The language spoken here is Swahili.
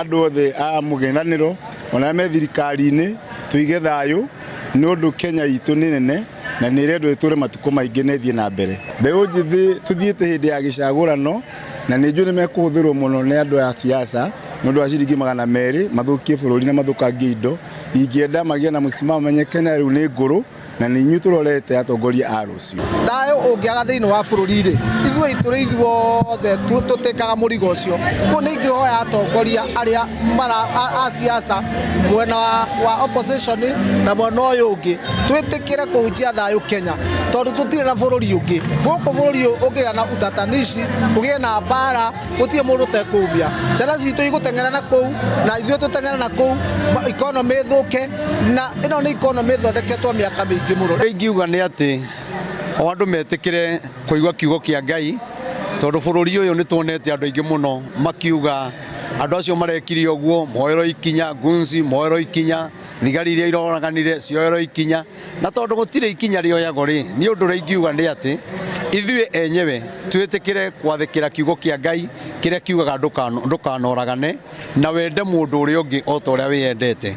Andũ othe a mũgenanĩro ona me thirikari-inĩ tuige thayũ nĩ ũndũ Kenya itũ nĩ nene na nĩ ĩrendwo ĩtũre matukũ maingĩ na ĩthiĩ na mbere. Mbeũ njĩthĩ tuthiĩte hĩndĩ ya gĩcagũrano na nĩ njũĩ nĩ mekũhũthĩrwo mũno nĩ andũ a siasa nĩ ũndũ wa ciringi 200 mathũkie bũrũri na mathũkangie indo. Ingĩenda magĩe na mũsimamo menye Kenya rĩu nĩ ngũrũ na nĩ inyuĩ tũrorete atongoria a rũciũ. Thayũ ũngĩaga thĩinĩ wa bũrũri-rĩ, ithuĩ itũrĩ ithuothe tũtĩkaga mũrigo ũcio. Koguo nĩ ingĩhoya atongoria arĩa a siasa mwena wa opposition na mwena ũyũ ũngĩ twĩtĩkĩre kũhunjia thayũ Kenya tondũ tũtirĩ na bũrũri ũngĩ. Gũkũ bũrũri ũyũ ũngĩgĩa na utatanishi, kũgĩe na mbara, gũtirĩ mũndũ ũtekũmia. Ciana citũ igũteng'era na kũu na ithuĩ tũteng'ere na kũu, economy ĩthũke, na ĩno nĩ economy ĩthondeketwo mĩaka mĩingĩ mũno. Ingiuga nĩ atĩ o andũ metĩkĩre kũigua kiugo kĩa Ngai tondũ bũrũri ũyũ nĩ tuonete andũ aingĩ mũno makiuga andũ acio marekire ũguo moerwo ikinya, gunzi moerwo ikinya, thigari iria iroraganire cioerwo ikinya, na tondũ gũtirĩ ikinya rĩoyagwo rĩ, nĩ ũndũ ũrĩa ingiuga nĩ atĩ ithuĩ enyewe twĩtĩkĩre gwathĩkĩra kiugo kĩa Ngai kĩrĩa kiugaga ndũkanoragane na wende mũndũ ũrĩa ũngĩ o ta ũrĩa wĩyendete.